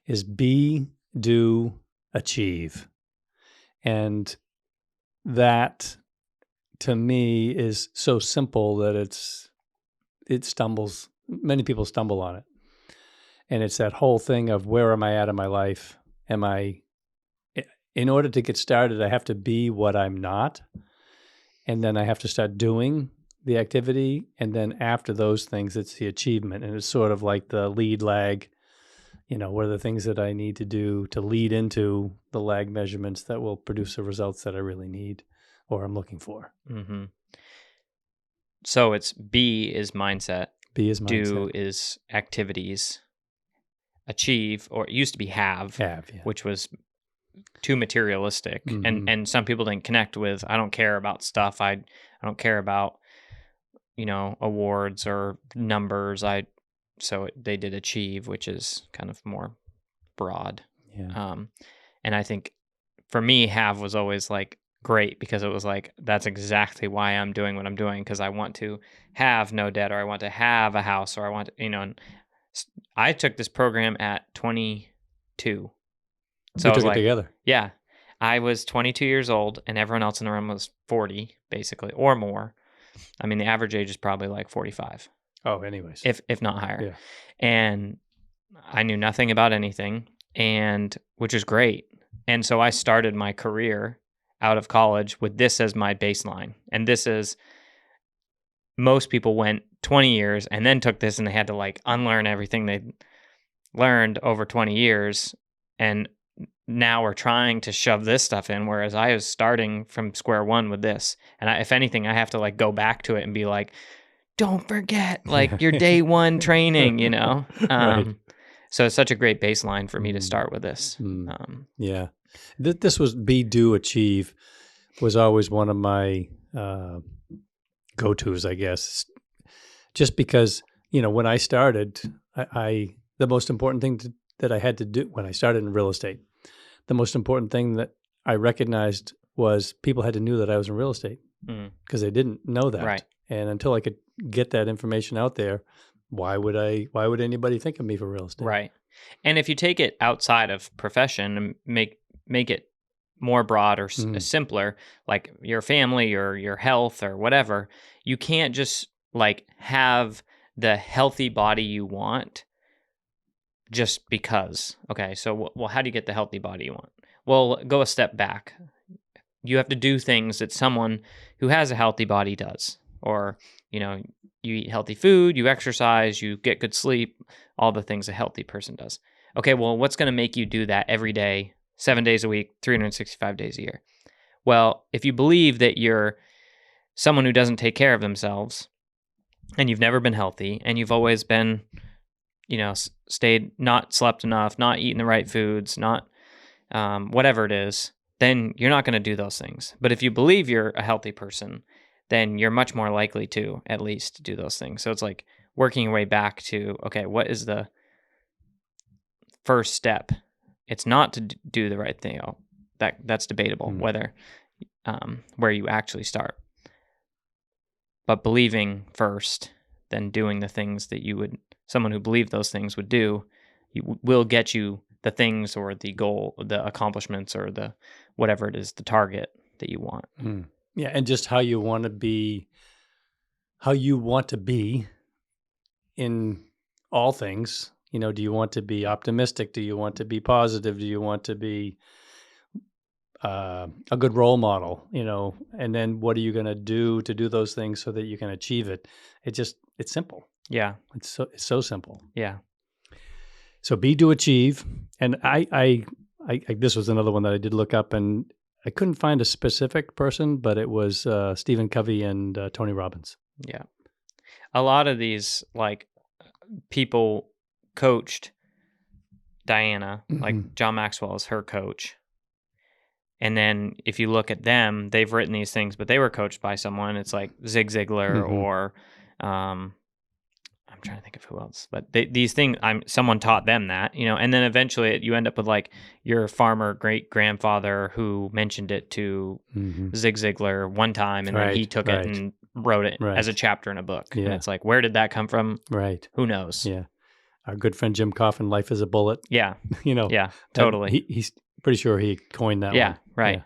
is be, do, achieve. And that, to me, is so simple that many people stumble on it. And it's that whole thing of, where am I at in my life? In order to get started, I have to be what I'm not. And then I have to start doing the activity. And then after those things, it's the achievement. And it's sort of like the lead lag. What are the things that I need to do to lead into the lag measurements that will produce the results that I really need or I'm looking for. Mm-hmm. So it's B is mindset. B is mindset. Do is activities. Achieve, or it used to be have, which was too materialistic. Mm-hmm. And some people didn't connect with, I don't care about stuff. I don't care about, awards or numbers. So they did achieve, which is kind of more broad. Yeah. And I think for me, have was always like great, because it was like, that's exactly why I'm doing what I'm doing, because I want to have no debt, or I want to have a house, or I want to, and I took this program at 22. So we took it together. Yeah. I was 22 years old, and everyone else in the room was 40, basically, or more. I mean, the average age is probably like 45. Oh, anyways. If not higher. Yeah. And I knew nothing about anything, which is great. And so I started my career out of college with this as my baseline. And this is, most people went 20 years and then took this, and they had to like unlearn everything they learned over 20 years. And now we're trying to shove this stuff in, whereas I was starting from square one with this. And if anything, I have to like go back to it and be like, don't forget like your day one training, Right. So it's such a great baseline for me to start with this. Yeah. This was be, do, achieve was always one of my go-tos, I guess. Just because, when I started, the most important thing that I had to do when I started in real estate, the most important thing that I recognized was people had to know that I was in real estate, because they didn't know that. Right. And until I could get that information out there, why would anybody think of me for real estate? Right. And if you take it outside of profession and make it more broad or simpler, like your family or your health or whatever, you can't just like have the healthy body you want just because. Okay, so well, how do you get the healthy body you want? Well, go a step back. You have to do things that someone who has a healthy body does. Or, you eat healthy food, you exercise, you get good sleep, all the things a healthy person does. Okay, well, what's going to make you do that every day, 7 days a week, 365 days a year? Well, if you believe that you're someone who doesn't take care of themselves, and you've never been healthy, and you've always been, not slept enough, not eating the right foods, not whatever it is, then you're not going to do those things. But if you believe you're a healthy person, then you're much more likely to at least do those things. So it's like working your way back to, okay, what is the first step? It's not to do the right thing. That's debatable, whether where you actually start. But believing first, then doing the things that someone who believed those things would do, will get you the things or the goal, the accomplishments, or the whatever it is, the target that you want. Yeah, and just how you want to be in all things. Do you want to be optimistic? Do you want to be positive? Do you want to be a good role model? And then what are you going to do those things so that you can achieve it? It's simple. Yeah. It's so simple. Yeah. So be, do, achieve. And I this was another one that I did look up, and I couldn't find a specific person, but it was Stephen Covey and Tony Robbins. Yeah. A lot of these like people coached Dianna, like John Maxwell is her coach. And then if you look at them, they've written these things, but they were coached by someone. It's like Zig Ziglar or I'm trying to think of who else, but these things, someone taught them that, and then eventually you end up with like your farmer great grandfather who mentioned it to Zig Ziglar one time, and then he took it and wrote it as a chapter in a book. Yeah. And it's like, where did that come from? Right. Who knows? Yeah. our good friend Jim Coffin, Life is a Bullet. Yeah. You know, Yeah, totally. He's pretty sure he coined that one. Yeah, right.